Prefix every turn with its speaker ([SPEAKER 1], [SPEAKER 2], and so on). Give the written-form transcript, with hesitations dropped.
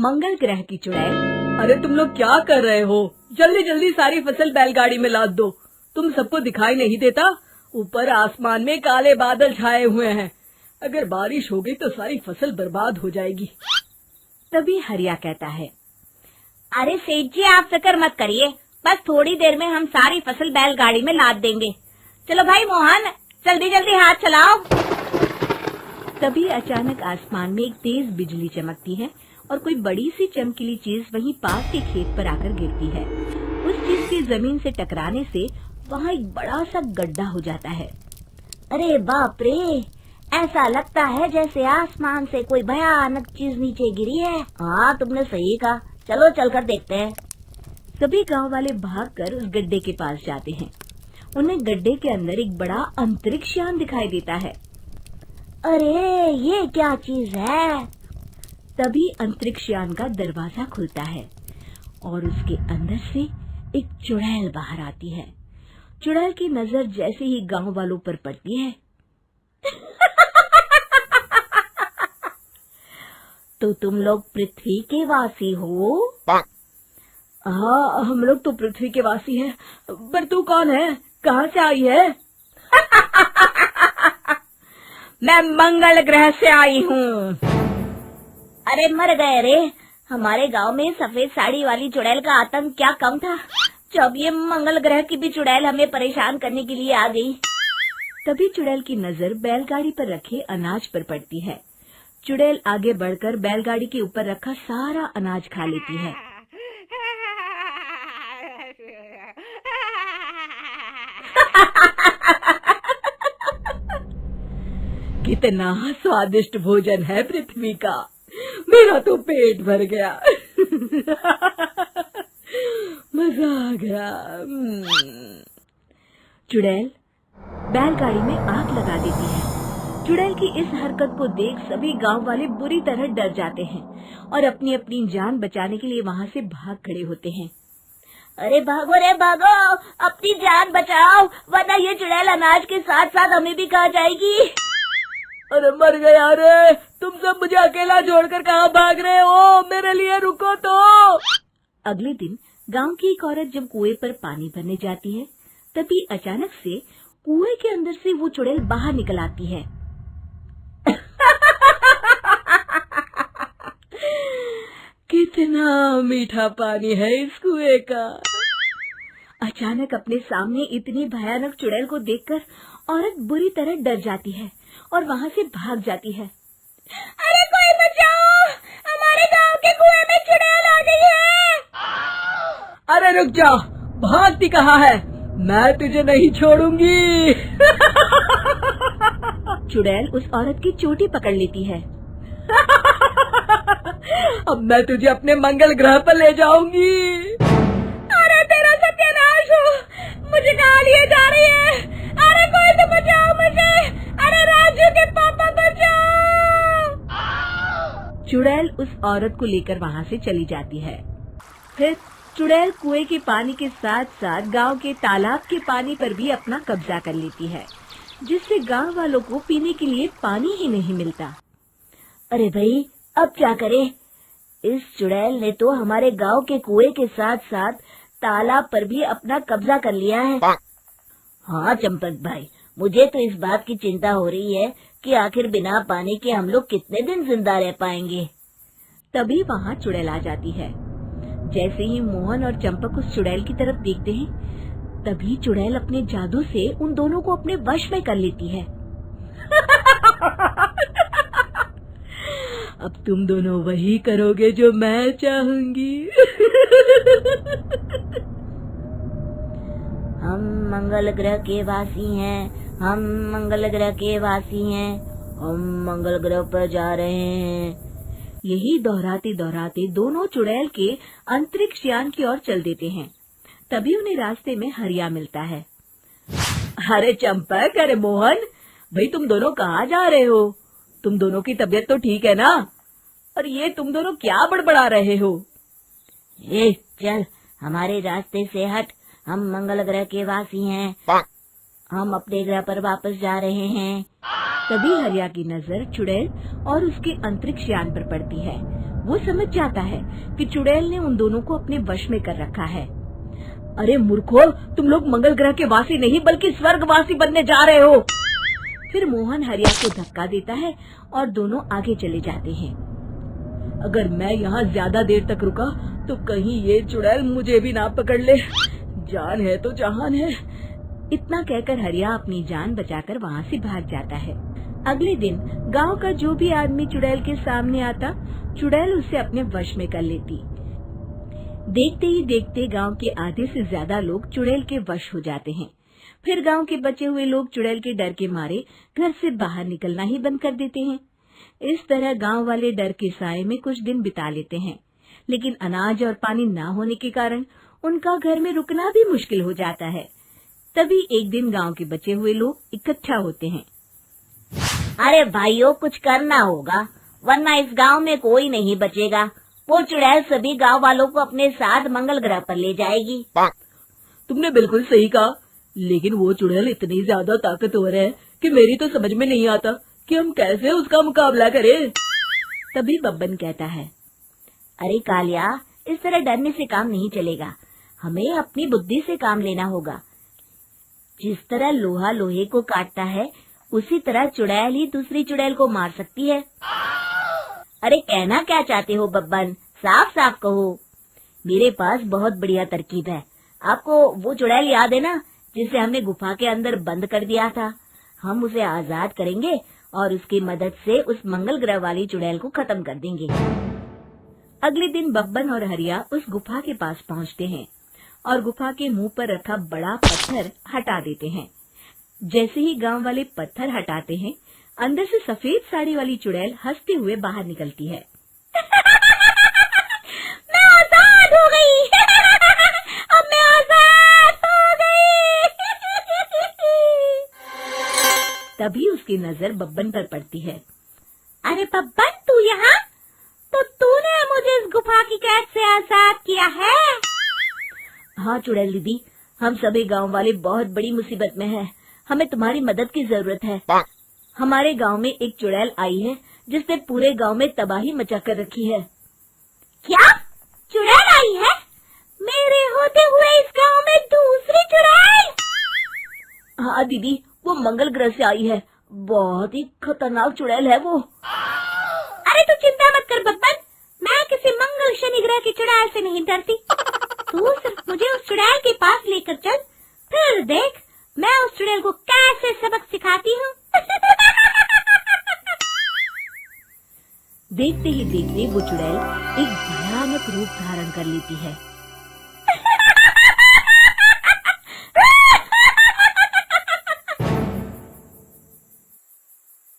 [SPEAKER 1] मंगल ग्रह की चुड़ैल। अरे तुम लोग क्या कर रहे हो? जल्दी जल्दी सारी फसल बैलगाड़ी में लाद दो। तुम सबको दिखाई नहीं देता? ऊपर आसमान में काले बादल छाए हुए हैं। अगर बारिश हो गई तो सारी फसल बर्बाद हो जाएगी।
[SPEAKER 2] तभी हरिया कहता है, अरे सेठ जी आप फिक्र मत करिए, बस थोड़ी देर में हम सारी फसल बैलगाड़ी में लाद देंगे। चलो भाई मोहन, जल्दी जल्दी हाथ चलाओ। तभी अचानक आसमान में एक तेज बिजली चमकती है और कोई बड़ी सी चमकीली चीज वहीं पास के खेत पर आकर गिरती है। उस चीज के जमीन से टकराने से वहाँ एक बड़ा सा गड्ढा हो जाता है। अरे बाप रे, ऐसा लगता है जैसे आसमान से कोई भयानक चीज नीचे गिरी है। हाँ तुमने सही कहा, चलो चलकर देखते हैं। सभी गांव वाले भागकर उस गड्ढे के पास जाते हैं। उन्हें गड्ढे के अंदर एक बड़ा अंतरिक्ष यान दिखाई देता है। अरे ये क्या चीज है? तभी अंतरिक्ष यान का दरवाजा खुलता है और उसके अंदर से एक चुड़ैल बाहर आती है। चुड़ैल की नजर जैसे ही गांव वालों पर पड़ती है तो तुम लोग पृथ्वी के वासी हो?
[SPEAKER 1] हाँ, हम लोग तो पृथ्वी के वासी हैं। पर तू कौन है? कहाँ से आई है?
[SPEAKER 2] मैं मंगल ग्रह से आई हूँ। अरे मर गए रे, हमारे गांव में सफेद साड़ी वाली चुड़ैल का आतंक क्या कम था, जब ये मंगल ग्रह की भी चुड़ैल हमें परेशान करने के लिए आ गई। तभी चुड़ैल की नजर बैलगाड़ी पर रखे अनाज पर पड़ती है। चुड़ैल आगे बढ़कर बैलगाड़ी के ऊपर रखा सारा अनाज खा लेती है।
[SPEAKER 1] कितना स्वादिष्ट भोजन है पृथ्वी का, मेरा तो पेट भर गया। मजा आ गया। चुड़ैल बैलगाड़ी में आग लगा देती है। चुड़ैल की इस हरकत को देख सभी गांव वाले बुरी तरह डर जाते हैं और अपनी अपनी जान बचाने के लिए वहां से भाग खड़े होते हैं। अरे भागो रे भागो, अपनी जान बचाओ, वरना ये चुड़ैल अनाज के साथ साथ हमें भी खा जाएगी। अरे मर गया रे, तुम सब मुझे अकेला छोड़कर कहाँ भाग रहे हो? मेरे लिए रुको तो।
[SPEAKER 2] अगले दिन गांव की एक औरत जब कुएं पर पानी भरने जाती है, तभी अचानक से कुएं के अंदर से वो चुड़ैल बाहर निकल आती है।
[SPEAKER 1] कितना मीठा पानी है इस कुएं का।
[SPEAKER 2] अचानक अपने सामने इतनी भयानक चुड़ैल को देखकर औरत बुरी तरह डर जाती है और वहाँ से भाग जाती है। अरे कोई बचाओ, हमारे गांव के कुएं में चुड़ैल आ गई है।
[SPEAKER 1] अरे रुक जा, भागती कहाँ है? मैं तुझे नहीं छोड़ूंगी।
[SPEAKER 2] चुड़ैल उस औरत की चोटी पकड़ लेती है।
[SPEAKER 1] अब मैं तुझे अपने मंगल ग्रह पर ले जाऊंगी।
[SPEAKER 2] अरे तेरा सत्यानाश हो, मुझे कहाँ लिए जा रही है? अरे कोई तो बचाओ मुझे, अरे राजू के पापा बचाओ। चुड़ैल उस औरत को लेकर वहाँ से चली जाती है। फिर चुड़ैल कुएं के पानी के साथ साथ गांव के तालाब के पानी पर भी अपना कब्जा कर लेती है, जिससे गांव वालों को पीने के लिए पानी ही नहीं मिलता। अरे भाई, अब क्या करें? इस चुड़ैल ने तो हमारे गांव के कुएं के साथ साथ तालाब पर भी अपना कब्जा कर लिया है। हाँ चंपक भाई, मुझे तो इस बात की चिंता हो रही है कि आखिर बिना पानी के हम लोग कितने दिन जिंदा रह पाएंगे। तभी वहाँ चुड़ैल आ जाती है। जैसे ही मोहन और चंपक उस चुड़ैल की तरफ देखते हैं, तभी चुड़ैल अपने जादू से उन दोनों को अपने वश में कर लेती है।
[SPEAKER 1] अब तुम दोनों वही करोगे जो मैं चाहूंगी।
[SPEAKER 2] हम मंगल ग्रह के वासी हैं, हम मंगल ग्रह के वासी हैं, हम मंगल ग्रह पर जा रहे हैं। यही दोहराते दोहराते दोनों चुड़ैल के अंतरिक्ष यान की ओर चल देते हैं। तभी उन्हें रास्ते में हरिया मिलता है।
[SPEAKER 1] अरे चंपक, अरे मोहन, भाई तुम दोनों कहाँ जा रहे हो? तुम दोनों की तबीयत तो ठीक है ना? और ये तुम दोनों क्या बड़बड़ा रहे हो?
[SPEAKER 2] ए चल, हमारे रास्ते से हट, हम मंगल ग्रह के वासी हैं, हम अपने ग्रह पर वापस जा रहे हैं। तभी हरिया की नजर चुड़ैल और उसके अंतरिक्ष यान पर पड़ती है।
[SPEAKER 1] वो समझ जाता है कि चुड़ैल ने उन दोनों को अपने वश में कर रखा है। अरे मूर्खों, तुम लोग मंगल ग्रह के वासी नहीं बल्कि स्वर्गवासी बनने जा रहे हो। फिर मोहन हरिया को धक्का देता है और दोनों आगे चले जाते हैं। अगर मैं यहाँ ज्यादा देर तक रुका तो कहीं ये चुड़ैल मुझे भी ना पकड़ ले। जान है तो जहान है। इतना कहकर हरिया अपनी जान बचाकर वहाँ से भाग जाता है। अगले दिन गांव का जो भी आदमी चुड़ैल के सामने आता, चुड़ैल उसे अपने वश में कर लेती। देखते ही देखते गांव के आधे से ज्यादा लोग चुड़ैल के वश हो जाते हैं। फिर गांव के बचे हुए लोग चुड़ैल के डर के मारे घर से बाहर निकलना ही बंद कर देते हैं। इस तरह गांव वाले डर के साए में कुछ दिन बिता लेते हैं, लेकिन अनाज और पानी न होने के कारण उनका घर में रुकना भी मुश्किल हो जाता है। तभी एक दिन गांव के बचे हुए लोग इकट्ठा होते हैं।
[SPEAKER 2] अरे भाइयों, कुछ करना होगा वरना इस गांव में कोई नहीं बचेगा। वो चुड़ैल सभी गांव वालों को अपने साथ मंगल ग्रह पर ले जाएगी।
[SPEAKER 1] तुमने बिल्कुल सही कहा, लेकिन वो चुड़ैल इतनी ज्यादा ताकतवर है कि मेरी तो समझ में नहीं आता कि हम कैसे उसका मुकाबला करें। तभी बब्बन कहता है,
[SPEAKER 2] अरे कालिया, इस तरह डरने से काम नहीं चलेगा। हमें अपनी बुद्धि से काम लेना होगा। जिस तरह लोहा लोहे को काटता है, उसी तरह चुड़ैल ही दूसरी चुड़ैल को मार सकती है। अरे कहना क्या चाहते हो बब्बन, साफ साफ कहो। मेरे पास बहुत बढ़िया तरकीब है। आपको वो चुड़ैल याद है ना, जिसे हमने गुफा के अंदर बंद कर दिया था? हम उसे आजाद करेंगे और उसकी मदद से उस मंगल ग्रह वाली चुड़ैल को खत्म कर देंगे। अगले दिन बब्बन और हरिया उस गुफा के पास पहुंचते हैं और गुफा के मुंह पर रखा बड़ा पत्थर हटा देते हैं। जैसे ही गांव वाले पत्थर हटाते हैं, अंदर से सफेद साड़ी वाली चुड़ैल हंसते हुए बाहर निकलती है। मैं आजाद हो गई। अब मैं आजाद हो गई।
[SPEAKER 1] तभी उसकी नजर बब्बन पर पड़ती है।
[SPEAKER 2] अरे बब्बन, तू यहाँ? तो तूने मुझे इस गुफा की कैद से आजाद किया है?
[SPEAKER 1] हाँ चुड़ैल दीदी, हम सभी गांव वाले बहुत बड़ी मुसीबत में हैं। हमें तुम्हारी मदद की जरूरत है। हमारे गांव में एक चुड़ैल आई है जिसने पूरे गांव में तबाही मचा कर रखी है।
[SPEAKER 2] क्या? चुड़ैल आई है? मेरे होते हुए इस गांव में दूसरी चुड़ैल?
[SPEAKER 1] हाँ दीदी, वो मंगल ग्रह से आई है। बहुत ही खतरनाक चुड़ैल है वो।
[SPEAKER 2] अरे तू चिंता मत कर बब्बन, मैं किसी मंगल शनि ग्रह की चुड़ैल से नहीं डरती। तू सिर्फ मुझे उस चुड़ैल के पास लेकर चल, फिर देख मैं उस चुड़ैल को कैसे सबक सिखाती हूँ।
[SPEAKER 1] देखते ही देखते वो चुड़ैल एक भयानक रूप धारण कर लेती है।